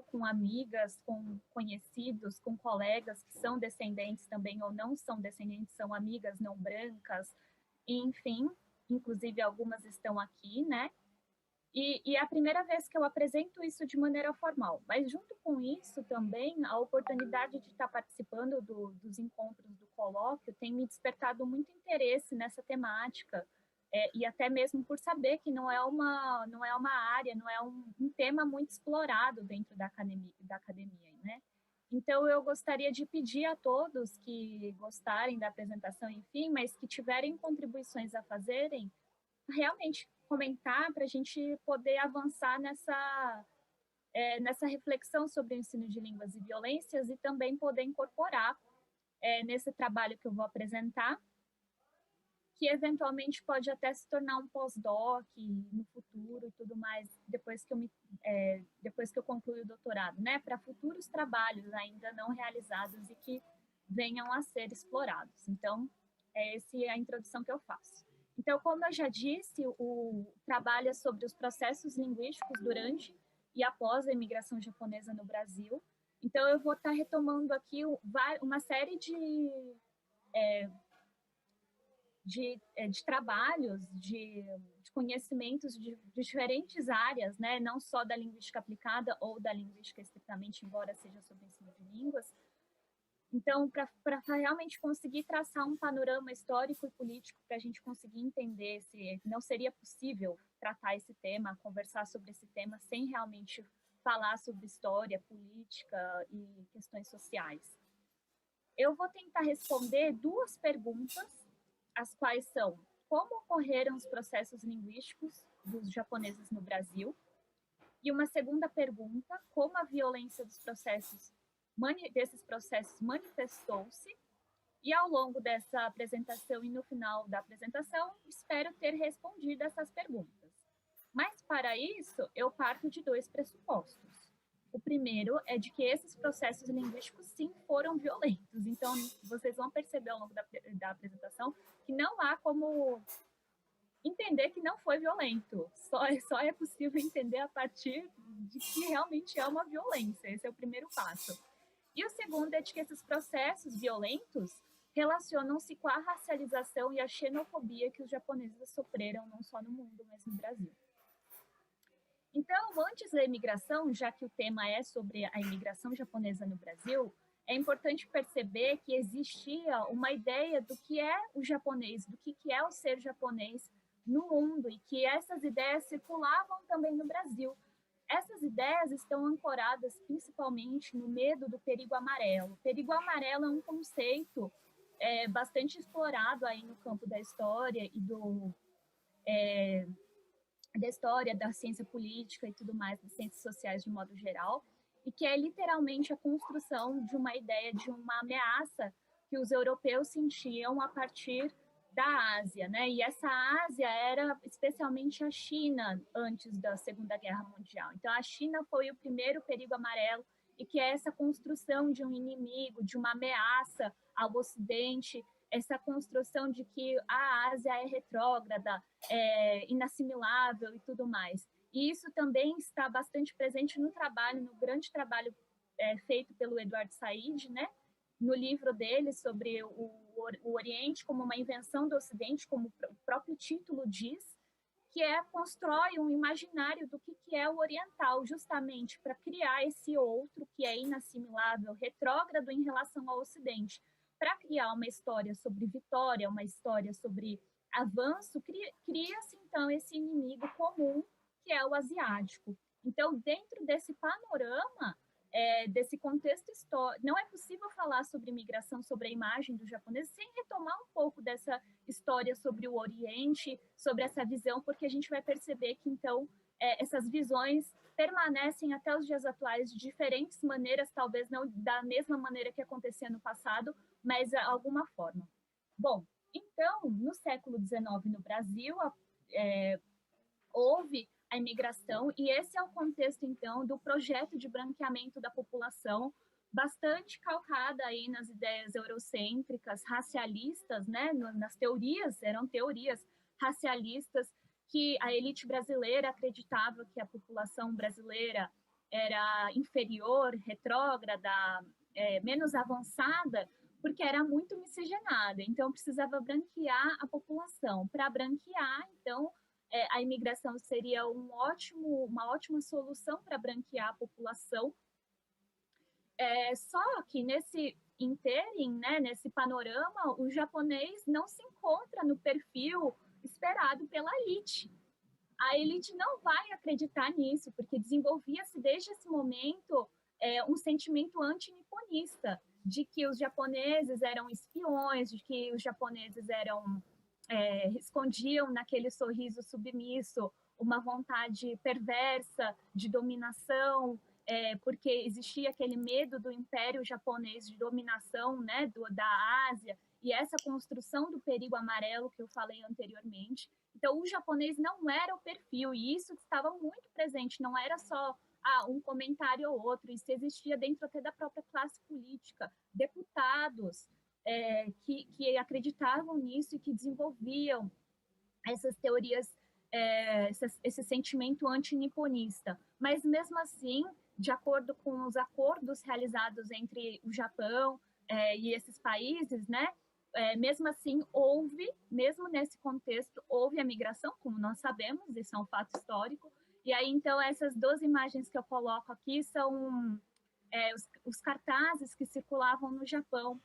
com amigas, com conhecidos, com colegas que são descendentes também ou não são descendentes, são amigas não brancas, enfim, inclusive algumas estão aqui, né? E é a primeira vez que eu apresento isso de maneira formal. Mas, junto com isso, também, a oportunidade de estar participando dos encontros do colóquio tem me despertado muito interesse nessa temática, e até mesmo por saber que não é uma área, não é um tema muito explorado dentro da academia, né? Então, eu gostaria de pedir a todos que gostarem da apresentação, enfim, mas que tiverem contribuições a fazerem, realmente comentar para a gente poder avançar nessa reflexão sobre o ensino de línguas e violências e também poder incorporar nesse trabalho que eu vou apresentar, que eventualmente pode até se tornar um pós-doc no futuro e tudo mais, depois que eu concluir o doutorado, né, para futuros trabalhos ainda não realizados e que venham a ser explorados. Então, essa é a introdução que eu faço. Então, como eu já disse, o trabalho é sobre os processos linguísticos durante e após a imigração japonesa no Brasil. Então, eu vou estar retomando aqui uma série de trabalhos, de conhecimentos de diferentes áreas, né? Não só da linguística aplicada ou da linguística estritamente, embora seja sobre ensino de línguas. Então, para realmente conseguir traçar um panorama histórico e político para a gente conseguir entender se não seria possível tratar esse tema, conversar sobre esse tema, sem realmente falar sobre história, política e questões sociais. Eu vou tentar responder duas perguntas, as quais são: como ocorreram os processos linguísticos dos japoneses no Brasil? E uma segunda pergunta: como a violência desses processos manifestou-se? E ao longo dessa apresentação e no final da apresentação, espero ter respondido essas perguntas. Mas, para isso, eu parto de dois pressupostos. O primeiro é de que esses processos linguísticos, sim, foram violentos. Então, vocês vão perceber ao longo da apresentação que não há como entender que não foi violento. Só é possível entender a partir de que realmente é uma violência. Esse é o primeiro passo. E o segundo é de que esses processos violentos relacionam-se com a racialização e a xenofobia que os japoneses sofreram não só no mundo, mas no Brasil. Então, antes da imigração, já que o tema é sobre a imigração japonesa no Brasil, é importante perceber que existia uma ideia do que é o japonês, do que é o ser japonês no mundo, e que essas ideias circulavam também no Brasil. Essas ideias estão ancoradas principalmente no medo do perigo amarelo. O perigo amarelo é um conceito bastante explorado aí no campo da história e da história, da ciência política e tudo mais, das ciências sociais de modo geral, e que é literalmente a construção de uma ideia de uma ameaça que os europeus sentiam a partir da Ásia, né? E essa Ásia era especialmente a China antes da Segunda Guerra Mundial. Então, a China foi o primeiro perigo amarelo, e que é essa construção de um inimigo, de uma ameaça ao Ocidente, essa construção de que a Ásia é retrógrada, é inassimilável e tudo mais. E isso também está bastante presente no trabalho, no grande trabalho feito pelo Edward Said, né? No livro dele sobre o Oriente como uma invenção do Ocidente, como o próprio título diz, que constrói um imaginário do que é o oriental, justamente para criar esse outro que é inassimilável, retrógrado em relação ao Ocidente. Para criar uma história sobre vitória, uma história sobre avanço, cria-se, então, esse inimigo comum, que é o asiático. Então, dentro desse panorama, desse contexto histórico, não é possível falar sobre migração, sobre a imagem do japonês, sem retomar um pouco dessa história sobre o Oriente, sobre essa visão, porque a gente vai perceber que, então, essas visões permanecem até os dias atuais de diferentes maneiras, talvez não da mesma maneira que acontecia no passado, mas de alguma forma. Bom, então, no século XIX no Brasil, houve a imigração, e esse é o contexto, então, do projeto de branqueamento da população, bastante calcada aí nas ideias eurocêntricas, racialistas, né? Nas teorias, eram teorias racialistas, que a elite brasileira acreditava que a população brasileira era inferior, retrógrada, menos avançada, porque era muito miscigenada, então precisava branquear a população. Para branquear, então, a imigração seria uma ótima solução para branquear a população. Só que nesse interim, né, nesse panorama, o japonês não se encontra no perfil esperado pela elite. A elite não vai acreditar nisso, porque desenvolvia-se desde esse momento um sentimento anti-niponista, de que os japoneses eram espiões, de que os japoneses escondiam naquele sorriso submisso uma vontade perversa de dominação, porque existia aquele medo do Império Japonês de dominação, né, da Ásia, e essa construção do perigo amarelo que eu falei anteriormente. Então, o japonês não era o perfil, e isso estava muito presente, não era só um comentário ou outro, isso existia dentro até da própria classe política, deputados que acreditavam nisso e que desenvolviam essas teorias, esse sentimento antiniponista. Mas, mesmo assim, de acordo com os acordos realizados entre o Japão e esses países, né, mesmo assim, mesmo nesse contexto, houve a migração, como nós sabemos, isso é um fato histórico. E aí, então, essas duas imagens que eu coloco aqui são os cartazes que circulavam no Japão.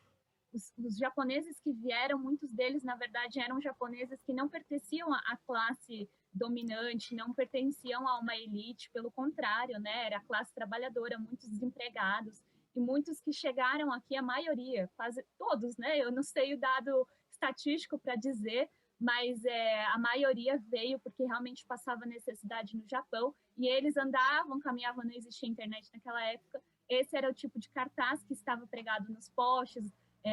Os japoneses que vieram, muitos deles, na verdade, eram japoneses que não pertenciam à classe dominante, não pertenciam a uma elite, pelo contrário, né? Era a classe trabalhadora, muitos desempregados, e muitos que chegaram aqui, a maioria, quase todos, né? Eu não sei o dado estatístico para dizer, mas a maioria veio porque realmente passava necessidade no Japão, e eles andavam, caminhavam, não existia internet naquela época. Esse era o tipo de cartaz que estava pregado nos postes,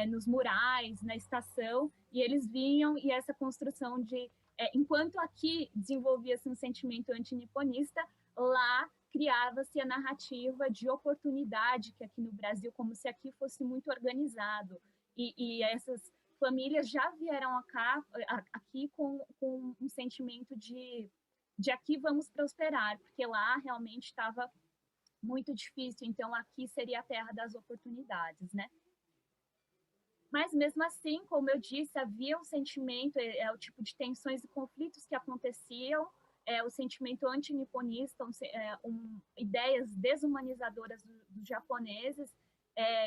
nos murais, na estação, e eles vinham, e essa construção de... enquanto aqui desenvolvia-se um sentimento antiniponista, lá criava-se a narrativa de oportunidade, que aqui no Brasil, como se aqui fosse muito organizado. E essas famílias já vieram aqui com um sentimento de aqui vamos prosperar, porque lá realmente estava muito difícil, então aqui seria a terra das oportunidades, né? Mas, mesmo assim, como eu disse, havia um sentimento, o tipo de tensões e conflitos que aconteciam, o sentimento antiniponista, ideias desumanizadoras dos japoneses,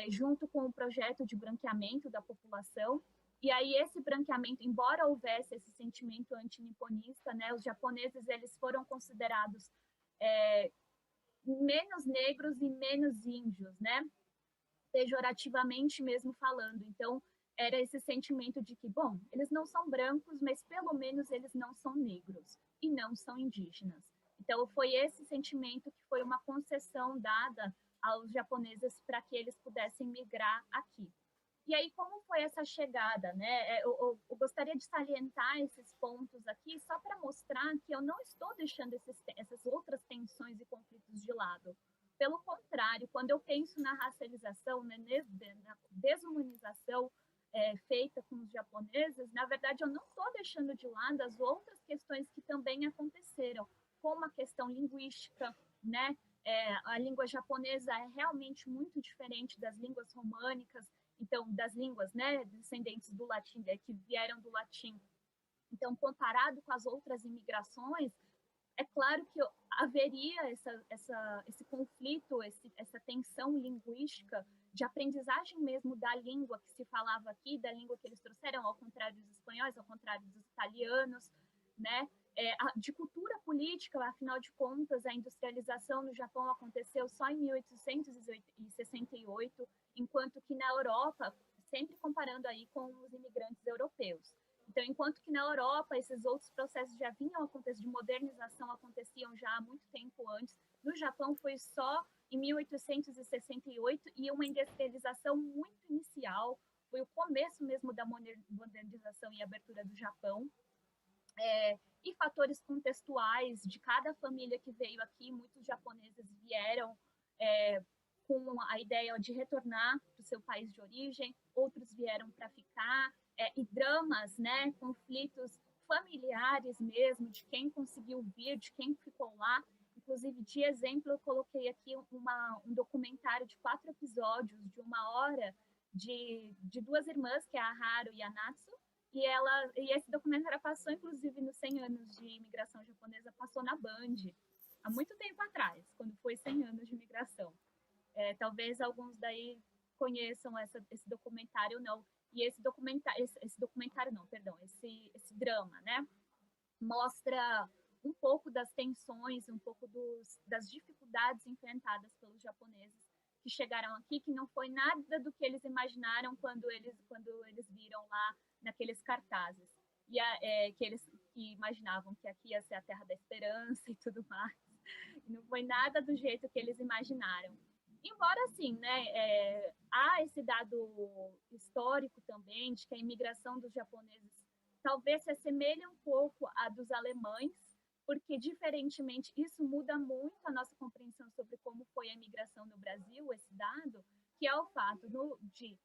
junto com o projeto de branqueamento da população. E aí, esse branqueamento, embora houvesse esse sentimento antiniponista, né, os japoneses eles foram considerados menos negros e menos índios, né? Pejorativamente mesmo falando. Então, era esse sentimento de que, bom, eles não são brancos, mas pelo menos eles não são negros e não são indígenas. Então, foi esse sentimento que foi uma concessão dada aos japoneses para que eles pudessem migrar aqui. E aí, como foi essa chegada, né? Eu gostaria de salientar esses pontos aqui só para mostrar que eu não estou deixando essas outras tensões e conflitos de lado. Pelo contrário, quando eu penso na racialização, né, na desumanização feita com os japoneses, na verdade, eu não estou deixando de lado as outras questões que também aconteceram, como a questão linguística, né? A língua japonesa é realmente muito diferente das línguas românicas, então, das línguas, né, descendentes do latim, que vieram do latim. Então, comparado com as outras imigrações, é claro que haveria esse conflito, essa tensão linguística de aprendizagem mesmo da língua que se falava aqui, da língua que eles trouxeram, ao contrário dos espanhóis, ao contrário dos italianos, né? De cultura política, afinal de contas, a industrialização no Japão aconteceu só em 1868, enquanto que na Europa, sempre comparando aí com os imigrantes europeus. Então, enquanto que na Europa esses outros processos já vinham acontecendo, de modernização aconteciam já há muito tempo antes, no Japão foi só em 1868 e uma industrialização muito inicial, foi o começo mesmo da modernização e abertura do Japão. E fatores contextuais de cada família que veio aqui, muitos japoneses vieram com a ideia de retornar para o seu país de origem, outros vieram para ficar, e dramas, né, conflitos familiares mesmo, de quem conseguiu vir, de quem ficou lá. inclusive, de exemplo, eu coloquei aqui um documentário de 4 episódios, de 1 hora, de 2 irmãs, que é a Haru e a Natsu, e esse documentário passou, inclusive, nos 100 anos de imigração japonesa, passou na Band, há muito tempo atrás, quando foi 100 anos de imigração. Talvez alguns daí conheçam esse documentário, não. E esse documentário não, perdão, esse drama, né? Mostra um pouco das tensões, um pouco das dificuldades enfrentadas pelos japoneses que chegaram aqui, que não foi nada do que eles imaginaram quando eles viram lá naqueles cartazes. Que eles que imaginavam que aqui ia ser a terra da esperança e tudo mais. E não foi nada do jeito que eles imaginaram. Embora, assim, né, há esse dado histórico também de que a imigração dos japoneses talvez se assemelhe um pouco à dos alemães, porque, diferentemente, isso muda muito a nossa compreensão sobre como foi a imigração no Brasil, esse dado, que é o fato de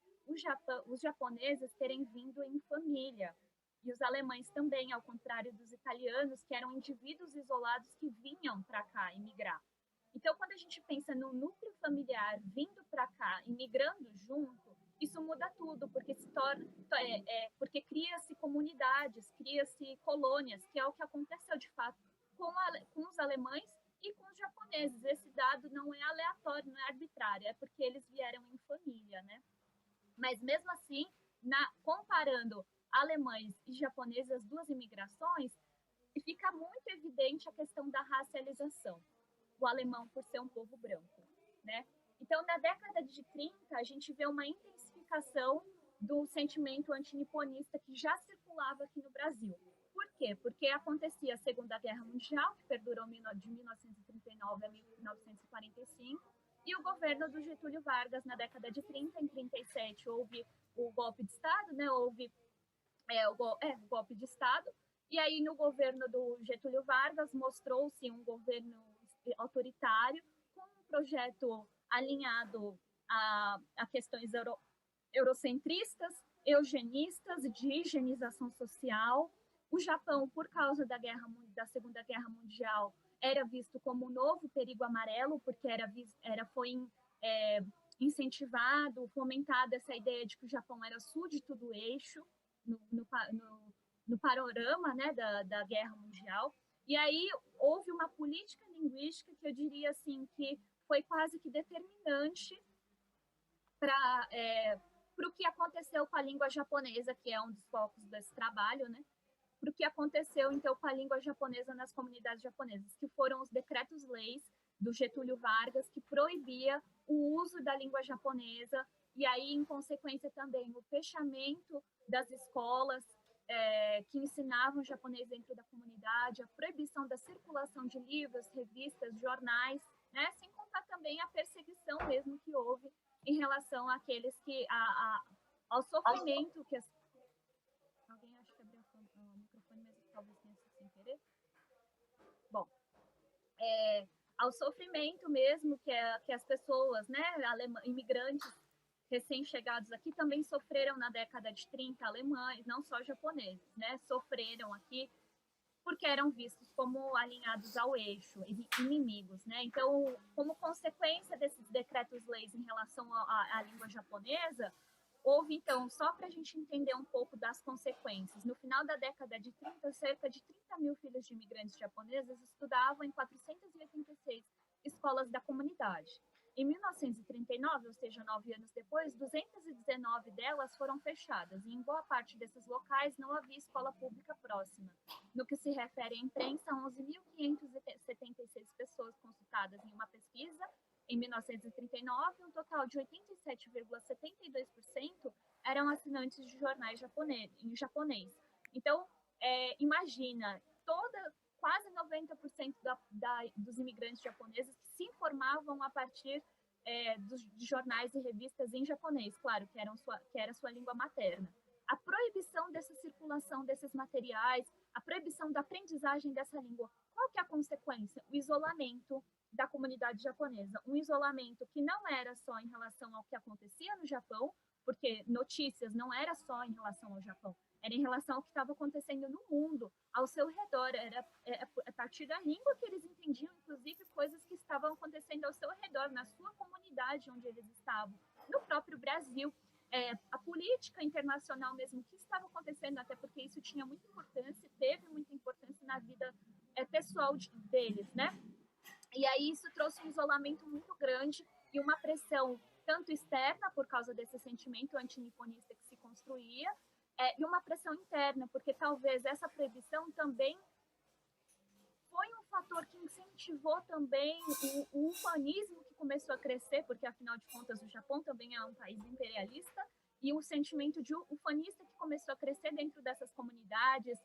os japoneses terem vindo em família, e os alemães também, ao contrário dos italianos, que eram indivíduos isolados que vinham para cá imigrar. Então, quando a gente pensa no núcleo familiar vindo para cá, imigrando junto, isso muda tudo, porque porque cria-se comunidades, cria-se colônias, que é o que aconteceu de fato com os alemães e com os japoneses. Esse dado não é aleatório, não é arbitrário, é porque eles vieram em família, né? Mas mesmo assim, comparando alemães e japoneses, as duas imigrações, fica muito evidente a questão da racialização. O alemão por ser um povo branco, né? Então, na década de 30, a gente vê uma intensificação do sentimento antiniponista que já circulava aqui no Brasil. Por quê? Porque acontecia a Segunda Guerra Mundial, que perdurou de 1939 a 1945, e o governo do Getúlio Vargas, na década de 30, em 37, houve o golpe de Estado, né? Houve o golpe de Estado, e aí no governo do Getúlio Vargas mostrou-se um governo autoritário, com um projeto alinhado a questões eurocentristas, eugenistas, de higienização social. O Japão, por causa da Segunda Guerra Mundial, era visto como um novo perigo amarelo, porque foi incentivado, fomentada essa ideia de que o Japão era súdito do eixo no panorama, né, da Guerra Mundial. E aí houve uma política linguística que eu diria assim que foi quase que determinante para o que aconteceu com a língua japonesa, que é um dos focos desse trabalho, né? Para o que aconteceu então com a língua japonesa nas comunidades japonesas, que foram os decretos-leis do Getúlio Vargas, que proibia o uso da língua japonesa, e aí, em consequência, também o fechamento das escolas que ensinavam japonês dentro da comunidade, a proibição da circulação de livros, revistas, jornais, né? Sem contar também a perseguição mesmo que houve em relação àqueles que ao sofrimento que alguém acha que abriu o microfone, mas talvez tenha sido sem querer. Bom, ao sofrimento mesmo que as pessoas, né, imigrantes recém-chegados aqui também sofreram na década de 30, alemães, não só japoneses, né, sofreram aqui porque eram vistos como alinhados ao eixo, inimigos, né? Então, como consequência desses decretos-leis em relação à língua japonesa, houve, então, só para a gente entender um pouco das consequências, no final da década de 30, cerca de 30 mil filhos de imigrantes japoneses estudavam em 486 escolas da comunidade. Em 1939, ou seja, 9 anos depois, 219 delas foram fechadas, e em boa parte desses locais não havia escola pública próxima. No que se refere à imprensa, 11.576 pessoas consultadas em uma pesquisa em 1939, um total de 87,72% eram assinantes de jornais em japonês. Então, imagina, quase 90% dos imigrantes japoneses que se informavam a partir de jornais e revistas em japonês, claro, que era sua língua materna. A proibição dessa circulação desses materiais, a proibição da aprendizagem dessa língua, qual que é a consequência? O isolamento da comunidade japonesa. Um isolamento que não era só em relação ao que acontecia no Japão, porque notícias não era só em relação ao Japão, era em relação ao que estava acontecendo no mundo, ao seu redor. Era a partir da língua que eles entendiam, inclusive, coisas que estavam acontecendo ao seu redor, na sua comunidade onde eles estavam, no próprio Brasil. A política internacional mesmo, que estava acontecendo, até porque isso tinha muita importância, teve muita importância na vida pessoal deles, né? E aí isso trouxe um isolamento muito grande e uma pressão tanto externa, por causa desse sentimento antiniponista que se construía, e uma pressão interna, porque talvez essa proibição também foi um fator que incentivou também o ufanismo que começou a crescer, porque afinal de contas o Japão também é um país imperialista, e um sentimento de ufanista que começou a crescer dentro dessas comunidades,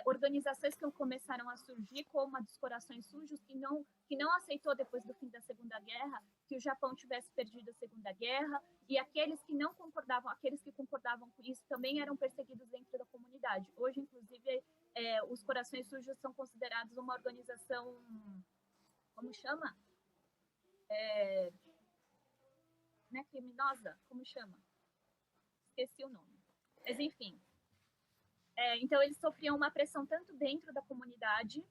organizações que começaram a surgir, como a dos Corações Sujos, que não aceitou, depois do fim da Segunda Guerra, que o Japão tivesse perdido a Segunda Guerra, e aqueles que não concordavam, aqueles que concordavam com isso, também eram perseguidos dentro da comunidade. Hoje, inclusive, os Corações Sujos são considerados uma organização, como chama? Não é criminosa? Como chama? Esqueci o nome. Mas, enfim. Então, eles sofriam uma pressão tanto dentro da comunidade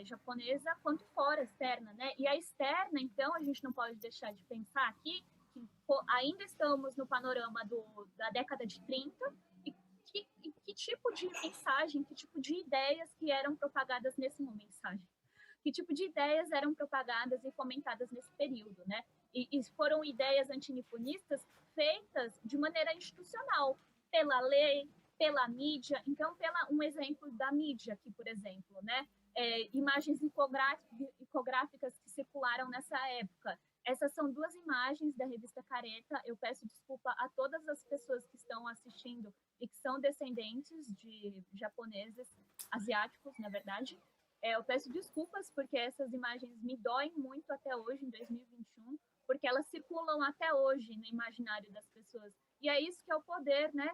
japonesa, quanto fora, externa, né? E a externa, então, a gente não pode deixar de pensar aqui que ainda estamos no panorama da década de 30, e que tipo de mensagem, que tipo de ideias que eram propagadas nesse momento, que tipo de ideias eram propagadas e fomentadas nesse período, né? E foram ideias antiniponistas feitas de maneira institucional, pela lei, pela mídia. Então, um exemplo da mídia aqui, por exemplo, né? Imagens icográficas que circularam nessa época. Essas são 2 imagens da revista Careta. Eu peço desculpa a todas as pessoas que estão assistindo e que são descendentes de japoneses, asiáticos, na verdade. Eu peço desculpas porque essas imagens me doem muito até hoje, em 2021, porque elas circulam até hoje no imaginário das pessoas. E é isso que é o poder, né,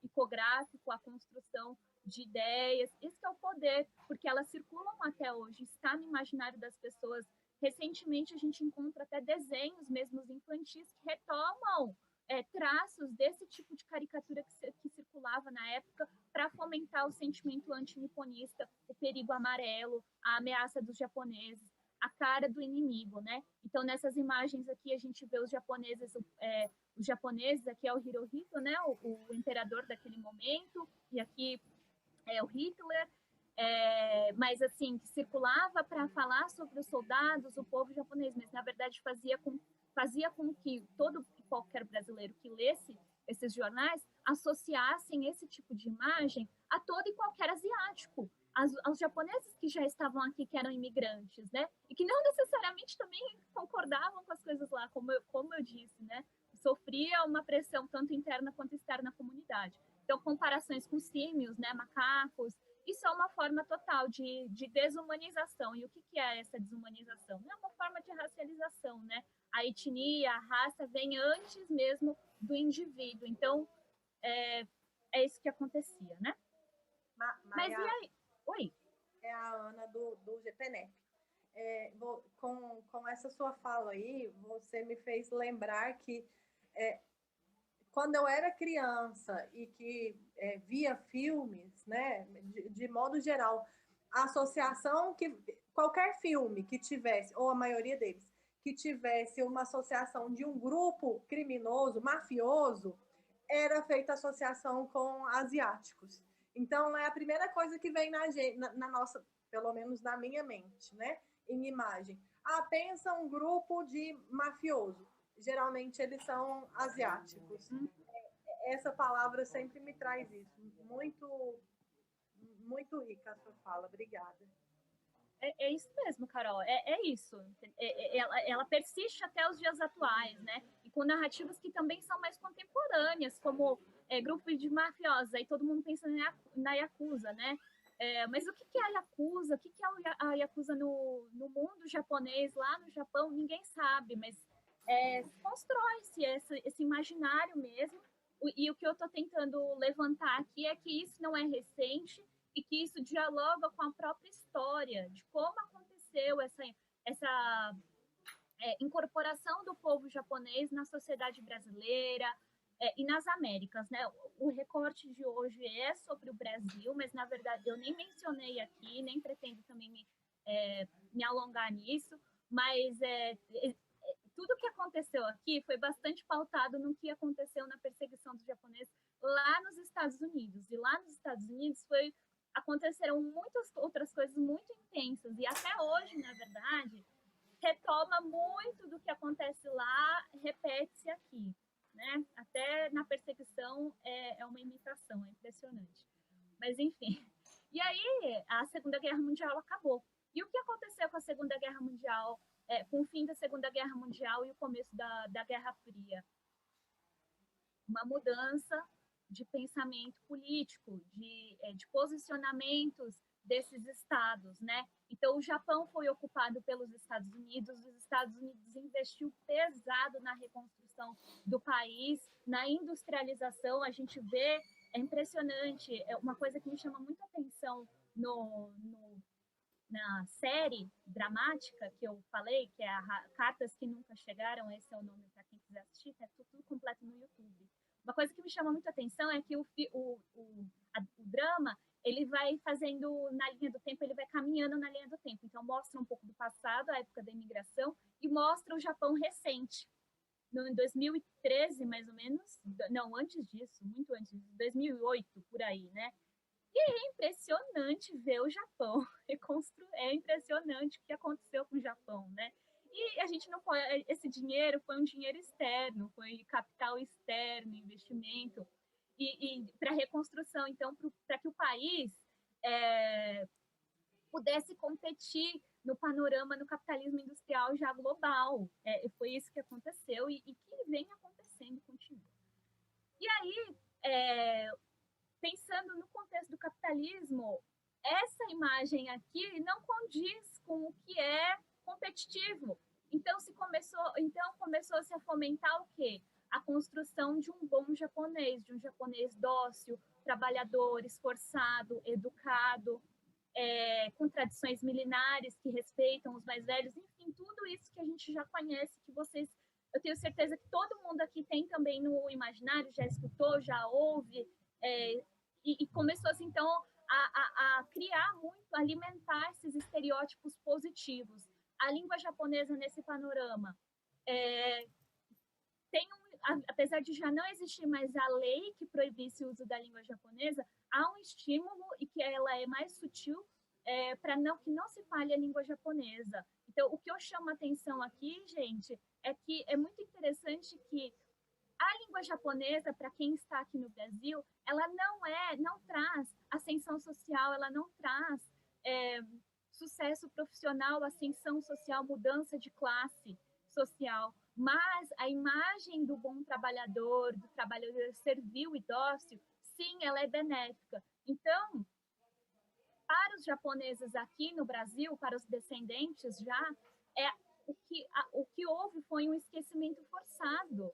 icográfico, a construção de ideias. Isso que é o poder, porque elas circulam até hoje, está no imaginário das pessoas. Recentemente, a gente encontra até desenhos mesmo infantis que retomam traços desse tipo de caricatura que circulava na época, para fomentar o sentimento antiniponista, o perigo amarelo, a ameaça dos japoneses, a cara do inimigo, né? Então, nessas imagens aqui, a gente vê os japoneses, aqui é o Hirohito, né? O imperador daquele momento, e aqui é o Hitler, mas assim, que circulava para falar sobre os soldados, o povo japonês, mas na verdade fazia com que todo e qualquer brasileiro que lesse esses jornais associassem esse tipo de imagem a todo e qualquer asiático, aos japoneses que já estavam aqui, que eram imigrantes, né? E que não necessariamente também concordavam com as coisas lá, como eu disse, né? Sofria uma pressão tanto interna quanto externa na comunidade. Então, comparações com símios, né, macacos, isso é uma forma total de desumanização. E o que é essa desumanização? É uma forma de racialização, né? A etnia, a raça vem antes mesmo do indivíduo. Então, é isso que acontecia, né? Mas e aí? Oi? É a Ana do GPNEP. Com essa sua fala aí, você me fez lembrar que quando eu era criança e que via filmes, né, de modo geral, a associação que qualquer filme que tivesse, ou a maioria deles, que tivesse uma associação de um grupo criminoso, mafioso, era feita associação com asiáticos. Então é a primeira coisa que vem na nossa, pelo menos na minha mente, né, em imagem. Pensa um grupo de mafioso. Geralmente eles são asiáticos. Essa palavra sempre me traz isso. Muito, muito rica a sua fala. Obrigada. É isso mesmo, Carol. É isso. Ela persiste até os dias atuais, né? E com narrativas que também são mais contemporâneas, como grupos de mafiosos. Aí todo mundo pensa na Yakuza, né? Mas o que é a Yakuza? O que é a Yakuza no mundo japonês, lá no Japão? Ninguém sabe, mas constrói-se esse imaginário mesmo. E o que eu estou tentando levantar aqui é que isso não é recente e que isso dialoga com a própria história de como aconteceu essa incorporação do povo japonês na sociedade brasileira, e nas Américas, né? O recorte de hoje é sobre o Brasil, mas na verdade eu nem mencionei aqui, nem pretendo também me alongar nisso, mas tudo que aconteceu aqui foi bastante pautado no que aconteceu na perseguição dos japoneses lá nos Estados Unidos. E lá nos Estados Unidos aconteceram muitas outras coisas muito intensas. E até hoje, na verdade, retoma muito do que acontece lá, repete-se aqui. Né? Até na perseguição é uma imitação, é impressionante. Mas, enfim. E aí, a Segunda Guerra Mundial acabou. E o que aconteceu com a Segunda Guerra Mundial, com o fim da Segunda Guerra Mundial e o começo da Guerra Fria? Uma mudança de pensamento político, de posicionamentos desses estados, né? Então, o Japão foi ocupado pelos Estados Unidos, os Estados Unidos investiu pesado na reconstrução do país, na industrialização. A gente vê, é impressionante, é uma coisa que me chama muita atenção na série dramática que eu falei, que é Cartas que Nunca Chegaram, esse é o nome para quem quiser assistir, tá tudo completo no YouTube. Uma coisa que me chama muita atenção é que o drama, ele vai fazendo na linha do tempo, ele vai caminhando na linha do tempo. Então, mostra um pouco do passado, a época da imigração, e mostra o Japão recente. Em 2013, mais ou menos, não, antes disso, muito antes, 2008, por aí, né? E é impressionante ver o Japão reconstruir. É impressionante o que aconteceu com o Japão, né? E a gente não pode. Esse dinheiro foi um dinheiro externo, foi capital externo, investimento, e para reconstrução. Então, para que o país pudesse competir no panorama, no capitalismo industrial já global. Foi isso que aconteceu e que vem acontecendo e continua. E aí, pensando no contexto do capitalismo, essa imagem aqui não condiz com o que é competitivo. Então começou-se a fomentar o quê? A construção de um bom japonês, de um japonês dócil, trabalhador, esforçado, educado, com tradições milenares que respeitam os mais velhos, enfim, tudo isso que a gente já conhece, que vocês, eu tenho certeza que todo mundo aqui tem também no imaginário, já escutou, já ouve, e começou assim, então, a criar muito, alimentar esses estereótipos positivos. A língua japonesa nesse panorama apesar de já não existir mais a lei que proibisse o uso da língua japonesa, há um estímulo e que ela é mais sutil para que não se fale a língua japonesa. Então, o que eu chamo a atenção aqui, gente, é que é muito interessante que a língua japonesa, para quem está aqui no Brasil, ela não traz ascensão social, ela não traz sucesso profissional, ascensão social, mudança de classe social, mas a imagem do bom trabalhador, do trabalhador servil e dócil, sim, ela é benéfica. Então, para os japoneses aqui no Brasil, para os descendentes já, o que houve foi um esquecimento forçado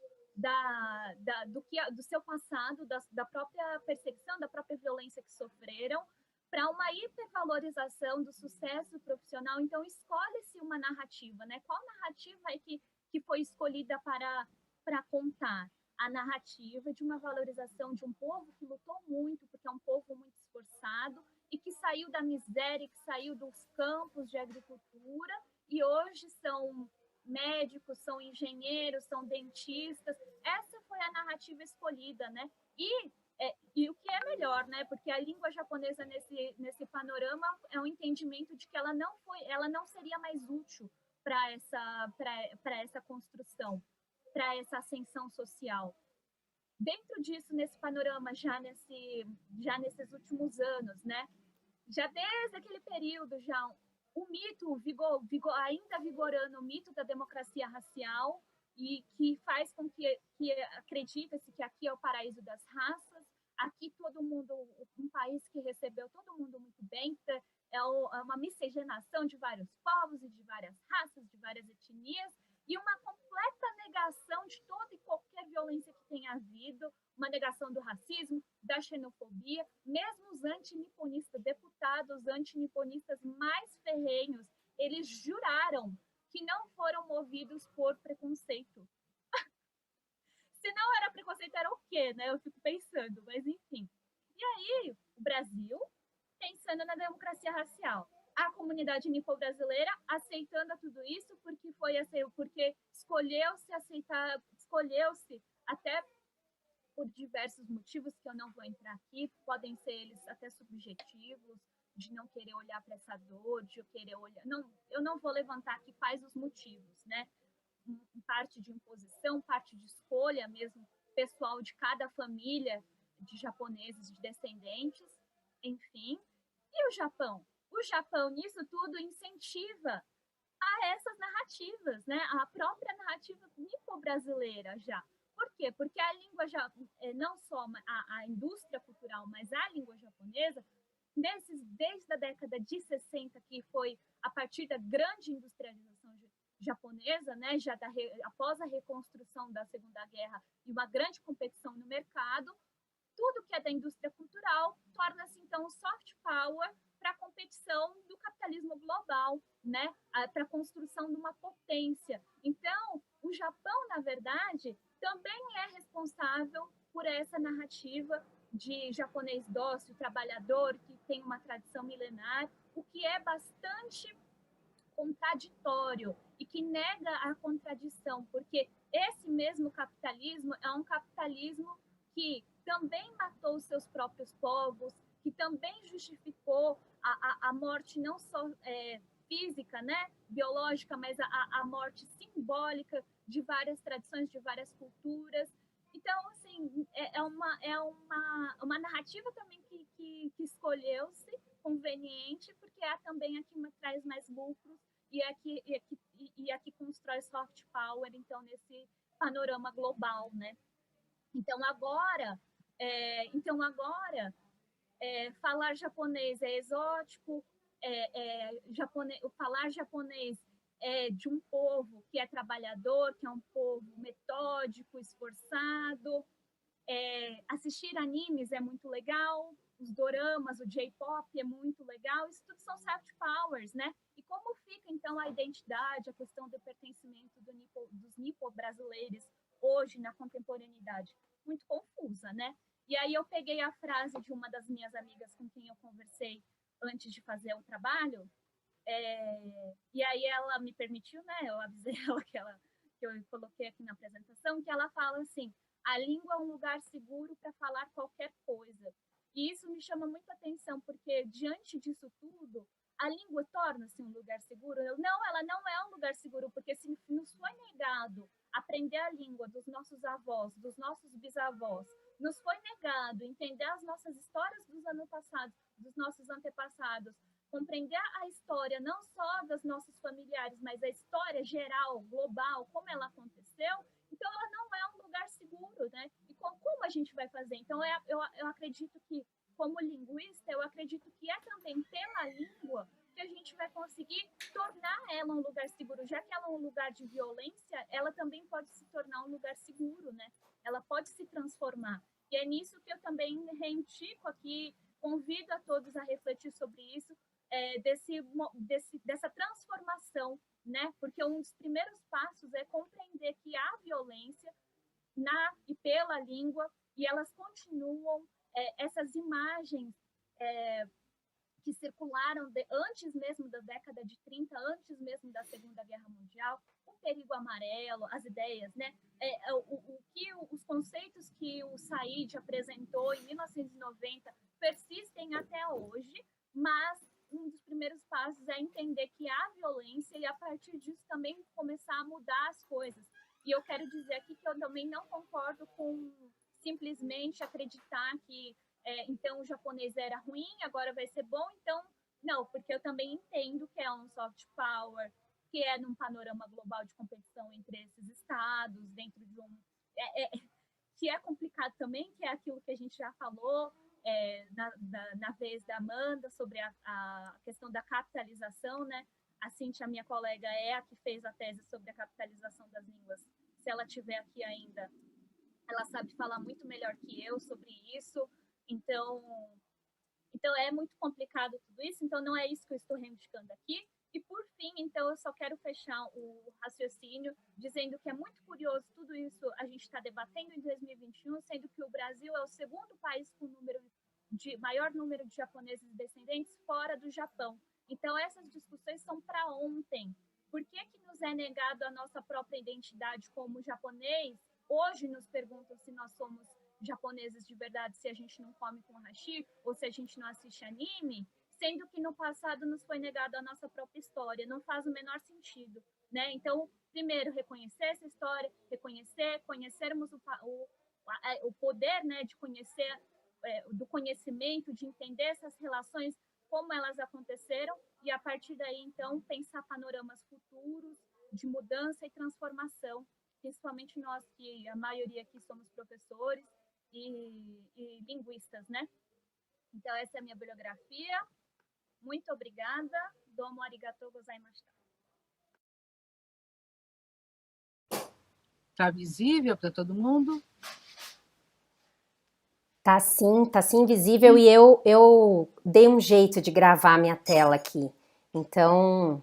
do seu passado, da própria perseguição, da própria violência que sofreram, para uma hipervalorização do sucesso profissional. Então, escolhe-se uma narrativa, né? Qual narrativa é que foi escolhida para contar? A narrativa de uma valorização de um povo que lutou muito, porque é um povo muito esforçado, e que saiu da miséria, que saiu dos campos de agricultura, e hoje são médicos, são engenheiros, são dentistas. Essa foi a narrativa escolhida, né? E o que é melhor, né? Porque a língua japonesa nesse panorama é um entendimento de que ela não seria mais útil para essa construção, para essa ascensão social. Dentro disso, nesse panorama, já nesses últimos anos, né? Já desde aquele período, já o mito ainda vigorando o mito da democracia racial, e que faz com que acredita-se que aqui é o paraíso das raças, aqui todo mundo, um país que recebeu todo mundo muito bem, é uma miscigenação de vários povos e de várias raças, de várias etnias, e uma completa negação de toda e qualquer violência que tenha havido, uma negação do racismo, da xenofobia, mesmo os antiniponistas, deputados antiniponistas mais ferrenhos, eles juraram que não foram movidos por preconceito. Se não era preconceito, era o quê, né? Eu fico pensando, mas enfim. E aí, o Brasil pensando na democracia racial. A comunidade nipo-brasileira aceitando tudo isso porque escolheu-se aceitar, escolheu-se até por diversos motivos que eu não vou entrar aqui, podem ser eles até subjetivos, de não querer olhar para essa dor, de eu querer olhar. Não, eu não vou levantar aqui quais os motivos, né? Parte de imposição, parte de escolha mesmo pessoal de cada família de japoneses, de descendentes, enfim. E o Japão? O Japão, nisso tudo, incentiva a essas narrativas, né? A própria narrativa nipo-brasileira já. Por quê? Porque a língua já, não só a indústria cultural, mas a língua japonesa, desde a década de 60, que foi a partir da grande industrialização japonesa, né, após a reconstrução da Segunda Guerra e uma grande competição no mercado, tudo que é da indústria cultural torna-se, então, um soft power para a competição do capitalismo global, né? Para a construção de uma potência. Então, o Japão, na verdade, também é responsável por essa narrativa de japonês dócil, trabalhador, que tem uma tradição milenar, o que é bastante contraditório e que nega a contradição, porque esse mesmo capitalismo é um capitalismo que também matou seus próprios povos, que também justificou a morte não só física, né, biológica, mas a morte simbólica de várias tradições, de várias culturas. Então, assim, uma narrativa também que escolheu-se conveniente, porque é também a que traz mais lucros e a que constrói soft power, então, nesse panorama global, né? Então, agora, falar japonês é exótico, falar japonês é de um povo que é trabalhador, que é um povo metódico, esforçado. Assistir animes é muito legal, os doramas, o J-pop é muito legal, isso tudo são soft powers, né? E como fica, então, a identidade, a questão do pertencimento dos nipo-brasileiros hoje, na contemporaneidade? Muito confusa, né? E aí eu peguei a frase de uma das minhas amigas com quem eu conversei antes de fazer o trabalho, e aí ela me permitiu, né? Eu avisei ela que eu coloquei aqui na apresentação, que ela fala assim: a língua é um lugar seguro para falar qualquer coisa. E isso me chama muita atenção, porque diante disso tudo, a língua torna-se um lugar seguro? Não, ela não é um lugar seguro, porque se nos foi negado aprender a língua dos nossos avós, dos nossos bisavós, nos foi negado entender as nossas histórias dos antepassados, dos nossos antepassados, compreender a história não só das nossos familiares, mas a história geral, global, como ela aconteceu, então ela não é um lugar seguro, né? E como a gente vai fazer? Então, eu acredito que, como linguista, eu acredito que é também pela língua que a gente vai conseguir tornar ela um lugar seguro. Já que ela é um lugar de violência, ela também pode se tornar um lugar seguro, né? Ela pode se transformar. E é nisso que eu também reivindico aqui, convido a todos a refletir sobre isso, dessa transformação, né? Porque um dos primeiros passos é compreender que há violência na e pela língua, e elas continuam, essas imagens que circularam antes mesmo da década de 30, antes mesmo da Segunda Guerra Mundial, o perigo amarelo, as ideias, né? Os conceitos que o Said apresentou em 1990 persistem até hoje, mas um dos primeiros passos é entender que há violência e, a partir disso, também começar a mudar as coisas. E eu quero dizer aqui que eu também não concordo com simplesmente acreditar que então o japonês era ruim, agora vai ser bom, então não, porque eu também entendo que é um soft power, que é num panorama global de competição entre esses estados, dentro de que é complicado também, que é aquilo que a gente já falou na vez da Amanda, sobre a questão da capitalização, né? A Cíntia, minha colega, é a que fez a tese sobre a capitalização das línguas. Se ela estiver aqui ainda, ela sabe falar muito melhor que eu sobre isso. Então é muito complicado tudo isso, então não é isso que eu estou reivindicando aqui. E, por fim, então, eu só quero fechar o raciocínio dizendo que é muito curioso tudo isso a gente está debatendo em 2021, sendo que é o segundo país com maior número de japoneses descendentes fora do Japão. Então, essas discussões são para ontem. Por que nos é negado a nossa própria identidade como japonês? Hoje nos perguntam se nós somos japoneses de verdade, se a gente não come com hashi ou se a gente não assiste anime, sendo que no passado nos foi negado a nossa própria história. Não faz o menor sentido, né? Então, primeiro, reconhecer essa história, conhecermos o poder, né, de conhecer, do conhecimento, de entender essas relações, como elas aconteceram, e a partir daí, então, pensar panoramas futuros de mudança e transformação, principalmente nós que a maioria aqui somos professores e linguistas, né? Então, essa é a minha bibliografia. Muito obrigada. Domo arigatou gozaimashita. Está visível para todo mundo? Tá sim visível e eu dei um jeito de gravar minha tela aqui. Então,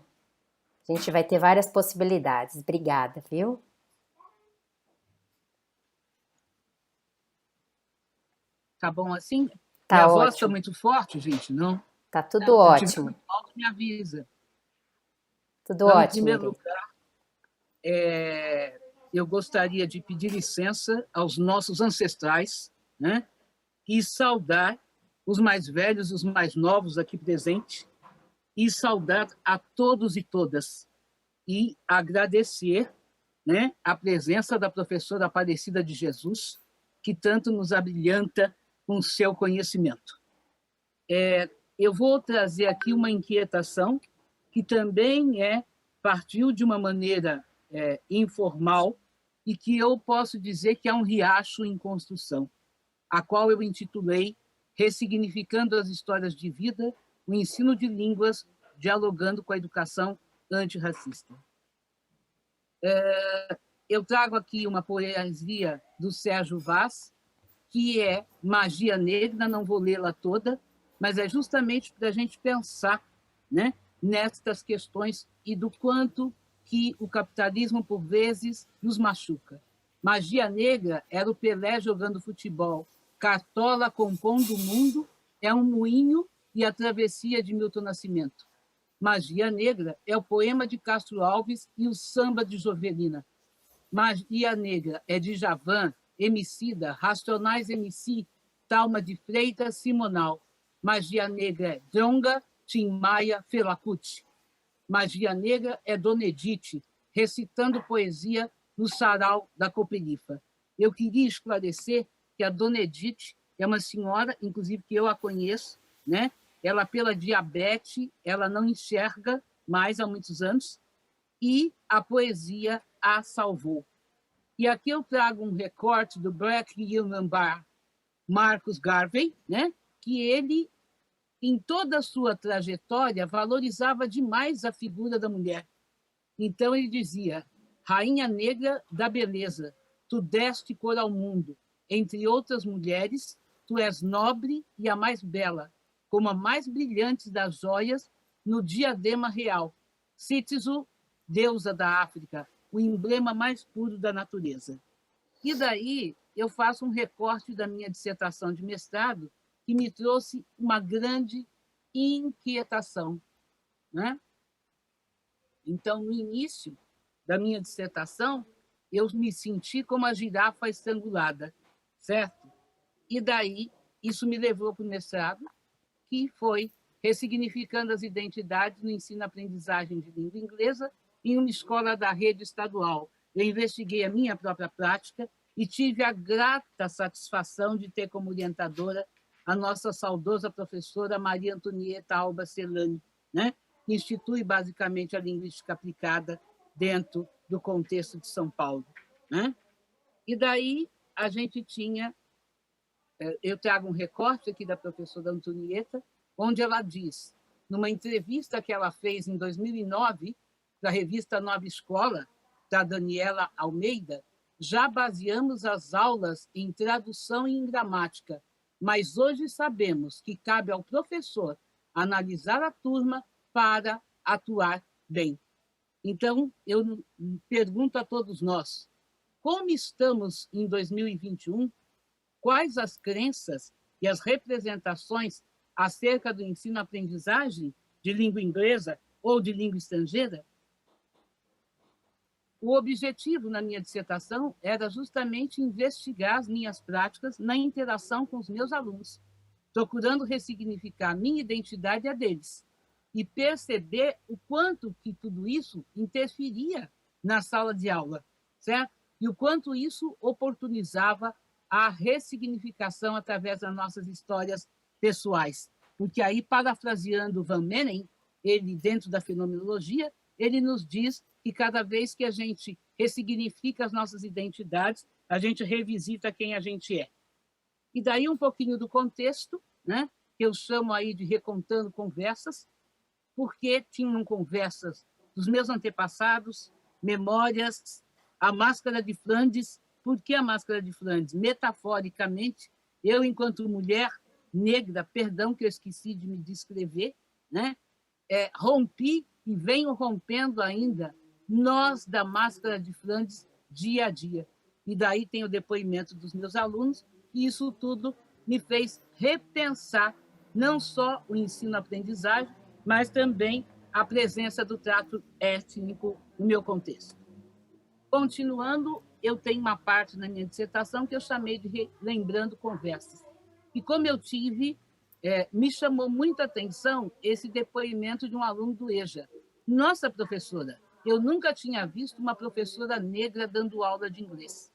a gente vai ter várias possibilidades. Obrigada, viu? Tá bom assim? Tá Minha ótimo. voz está muito forte, gente, não? Tá tudo ótimo. Se tiver alto, me avisa. Tudo Então, ótimo. em primeiro lugar, eu gostaria de pedir licença aos nossos ancestrais, né? E saudar os mais velhos, os mais novos aqui presentes, e saudar a todos e todas, e agradecer, né, a presença da professora Aparecida de Jesus, que tanto nos abrilhanta com seu conhecimento. Eu vou trazer aqui uma inquietação que também partiu de uma maneira informal e que eu posso dizer que é um riacho em construção, a qual eu intitulei Ressignificando as Histórias de Vida, o Ensino de Línguas, Dialogando com a Educação Antirracista. Eu trago aqui uma poesia do Sérgio Vaz, que é Magia Negra, não vou lê-la toda, mas é justamente para a gente pensar, né, nestas questões e do quanto que o capitalismo, por vezes, nos machuca. Magia Negra era o Pelé jogando futebol, Cartola compondo o mundo, é um moinho e a travessia de Milton Nascimento. Magia Negra é o poema de Castro Alves e o samba de Jovelina. Magia Negra é de Djavan, Emicida, Racionais MC, Talma de Freitas, Simonal. Magia Negra é Djonga, Tim Maia, Fela Kuti. Magia Negra é Dona Edith, recitando poesia no sarau da Cooperifa. Eu queria esclarecer que a Dona Edith é uma senhora, inclusive que eu a conheço, né? Ela, pela diabetes, ela não enxerga mais há muitos anos, e a poesia a salvou. E aqui eu trago um recorte do Black Human Bar, Marcus Garvey, né? Que ele, em toda a sua trajetória, valorizava demais a figura da mulher. Então ele dizia: Rainha negra da beleza, tu deste cor ao mundo. Entre outras mulheres, tu és nobre e a mais bela, como a mais brilhante das joias no diadema real. Cítiso, deusa da África, o emblema mais puro da natureza. E daí eu faço um recorte da minha dissertação de mestrado que me trouxe uma grande inquietação, né? Então, no início da minha dissertação, eu me senti como a girafa estrangulada, certo? E daí isso me levou para o mestrado, que foi Ressignificando as Identidades no Ensino-Aprendizagem de Língua Inglesa em uma escola da rede estadual. Eu investiguei a minha própria prática e tive a grata satisfação de ter como orientadora a nossa saudosa professora Maria Antonieta Alba Celani, né? Que institui basicamente a linguística aplicada dentro do contexto de São Paulo, né? E daí a gente tinha... Eu trago um recorte aqui da professora Antonieta, onde ela diz, numa entrevista que ela fez em 2009, para a revista Nova Escola, da Daniela Almeida, já baseamos as aulas em tradução e em gramática, mas hoje sabemos que cabe ao professor analisar a turma para atuar bem. Então, eu pergunto a todos nós, como estamos em 2021 quais as crenças e as representações acerca do ensino-aprendizagem de língua inglesa ou de língua estrangeira. O objetivo na minha dissertação era justamente investigar as minhas práticas na interação com os meus alunos, procurando ressignificar a minha identidade e a deles, e perceber o quanto que tudo isso interferia na sala de aula, certo? E o quanto isso oportunizava a ressignificação através das nossas histórias pessoais. Porque aí, parafraseando Van Menen, ele, dentro da fenomenologia, ele nos diz que cada vez que a gente ressignifica as nossas identidades, a gente revisita quem a gente é. E daí um pouquinho do contexto, né, que eu chamo aí de recontando conversas, porque tinham conversas dos meus antepassados, memórias, a máscara de Flandres. Por que a máscara de Flandres? Metaforicamente, eu, enquanto mulher negra, perdão que eu esqueci de me descrever, né, rompi e venho rompendo ainda nós da máscara de Flandres dia a dia. E daí tem o depoimento dos meus alunos, e isso tudo me fez repensar não só o ensino-aprendizagem, mas também a presença do trato étnico no meu contexto. Continuando, eu tenho uma parte na minha dissertação que eu chamei de Lembrando Conversas. E como eu tive, me chamou muita atenção esse depoimento de um aluno do EJA. Nossa, professora, eu nunca tinha visto uma professora negra dando aula de inglês.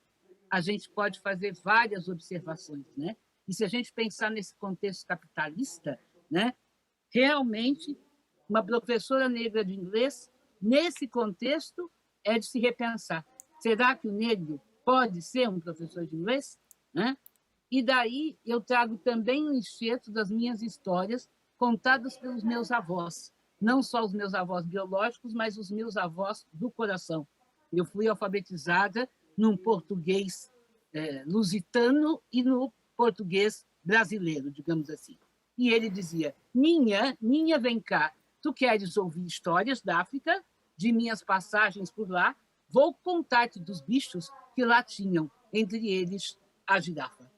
A gente pode fazer várias observações, né? E se a gente pensar nesse contexto capitalista, né, realmente, uma professora negra de inglês, nesse contexto, é de se repensar. Será que o negro pode ser um professor de inglês? Né? E daí eu trago também um excerto das minhas histórias contadas pelos meus avós. Não só os meus avós biológicos, mas os meus avós do coração. Eu fui alfabetizada num português lusitano e no português brasileiro, digamos assim. E ele dizia, Ninha, vem cá, tu queres ouvir histórias da África, de minhas passagens por lá? Vou contar-te dos bichos que lá tinham, entre eles a girafa.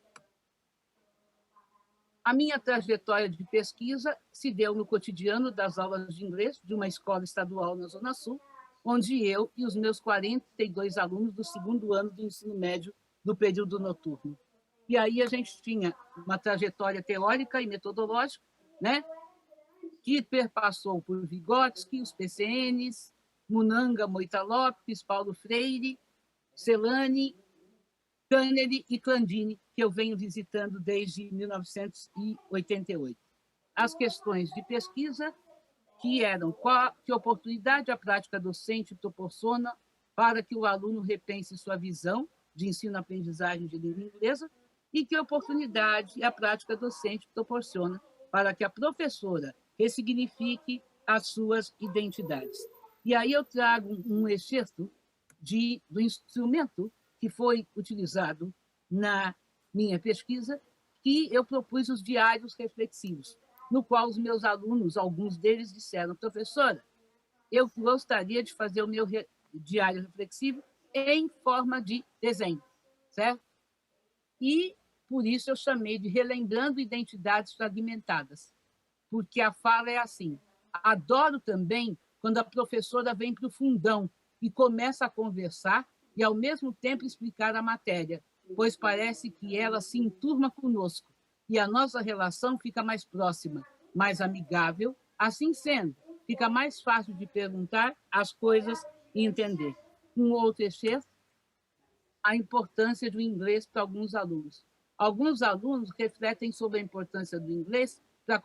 A minha trajetória de pesquisa se deu no cotidiano das aulas de inglês de uma escola estadual na Zona Sul, onde eu e os meus 42 alunos do segundo ano do ensino médio do período noturno. E aí a gente tinha uma trajetória teórica e metodológica, né, que perpassou por Vygotsky, os PCNs, Munanga Moita Lopes, Paulo Freire, Celani, Kanner e Clandini, que eu venho visitando desde 1988. As questões de pesquisa, que eram que oportunidade a prática docente proporciona para que o aluno repense sua visão de ensino-aprendizagem de língua inglesa e que oportunidade a prática docente proporciona para que a professora ressignifique as suas identidades. E aí eu trago um excerto do instrumento que foi utilizado na minha pesquisa, que eu propus os diários reflexivos, no qual os meus alunos, alguns deles, disseram, professora, eu gostaria de fazer o meu diário reflexivo em forma de desenho, certo? E, por isso, eu chamei de Relembrando Identidades Fragmentadas, porque a fala é assim. Adoro também quando a professora vem para o fundão e começa a conversar e, ao mesmo tempo, explicar a matéria, pois parece que ela se enturma conosco e a nossa relação fica mais próxima, mais amigável. Assim sendo, fica mais fácil de perguntar as coisas e entender. Um outro excerto, a importância do inglês para alguns alunos. Alguns alunos refletem sobre a importância do inglês para a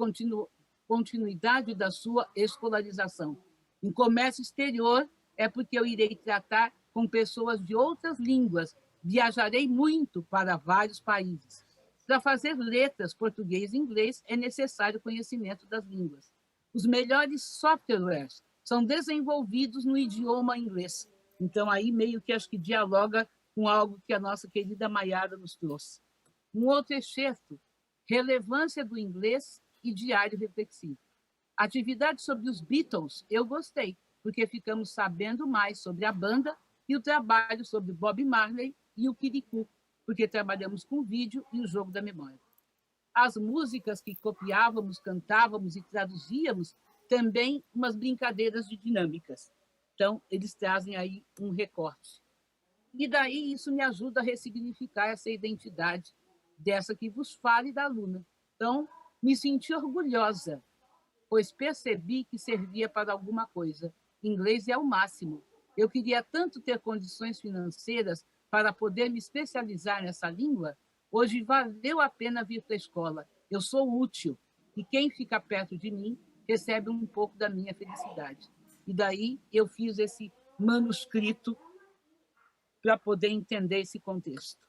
continuidade da sua escolarização. Em comércio exterior, é porque eu irei tratar com pessoas de outras línguas. Viajarei muito para vários países. Para fazer letras português e inglês, é necessário conhecimento das línguas. Os melhores softwares são desenvolvidos no idioma inglês. Então, aí meio que acho que dialoga com algo que a nossa querida Maiara nos trouxe. Um outro excerto, relevância do inglês e diário reflexivo. Atividade sobre os Beatles, eu gostei, porque ficamos sabendo mais sobre a banda e o trabalho sobre Bob Marley e o Kirikou. porque trabalhamos com vídeo e o jogo da memória. As músicas que copiávamos, cantávamos e traduzíamos, também umas brincadeiras de dinâmicas. Então, eles trazem aí um recorte. E daí isso me ajuda a ressignificar essa identidade dessa que vos fala e da aluna. Então, me senti orgulhosa, pois percebi que servia para alguma coisa. Inglês é o máximo. Eu queria tanto ter condições financeiras para poder me especializar nessa língua. Hoje valeu a pena vir para a escola. Eu sou útil e quem fica perto de mim recebe um pouco da minha felicidade. E daí eu fiz esse manuscrito para poder entender esse contexto.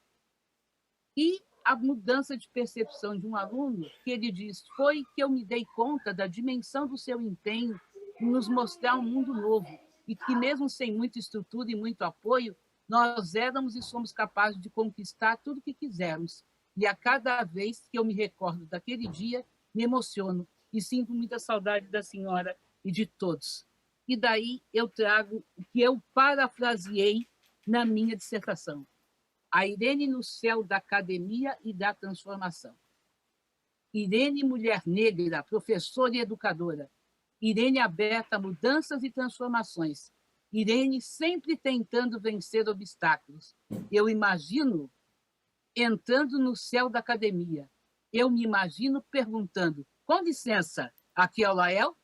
E a mudança de percepção de um aluno, que ele diz, foi que eu me dei conta da dimensão do seu empenho em nos mostrar um mundo novo, e que mesmo sem muita estrutura e muito apoio, nós éramos e somos capazes de conquistar tudo o que quisermos. E a cada vez que eu me recordo daquele dia, me emociono e sinto muita saudade da senhora e de todos. E daí eu trago o que eu parafraseei na minha dissertação. A Irene no céu da academia e da transformação. Irene, mulher negra, professora e educadora. Irene aberta a mudanças e transformações. Irene sempre tentando vencer obstáculos. Eu imagino entrando no céu da academia. Eu me imagino perguntando, com licença, aqui é o Lael?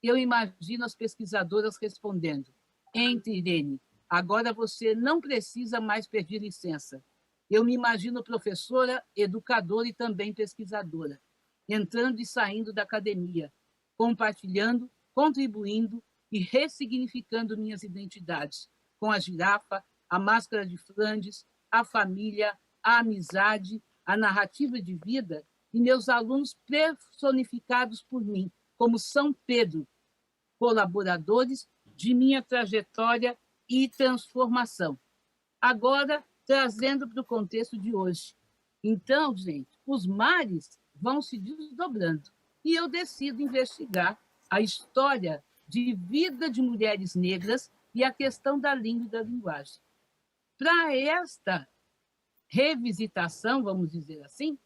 Eu imagino as pesquisadoras respondendo, entre, Irene, agora você não precisa mais pedir licença. Eu me imagino professora, educadora e também pesquisadora, entrando e saindo da academia, compartilhando, contribuindo e ressignificando minhas identidades, com a girafa, a máscara de Flandes, a família, a amizade, a narrativa de vida e meus alunos personificados por mim, como São Pedro, colaboradores de minha trajetória e transformação. Agora, trazendo para o contexto de hoje. Então, gente, os mares vão se desdobrando e eu decido investigar a história de vida de mulheres negras e a questão da língua e da linguagem. Para esta revisitação, vamos dizer assim,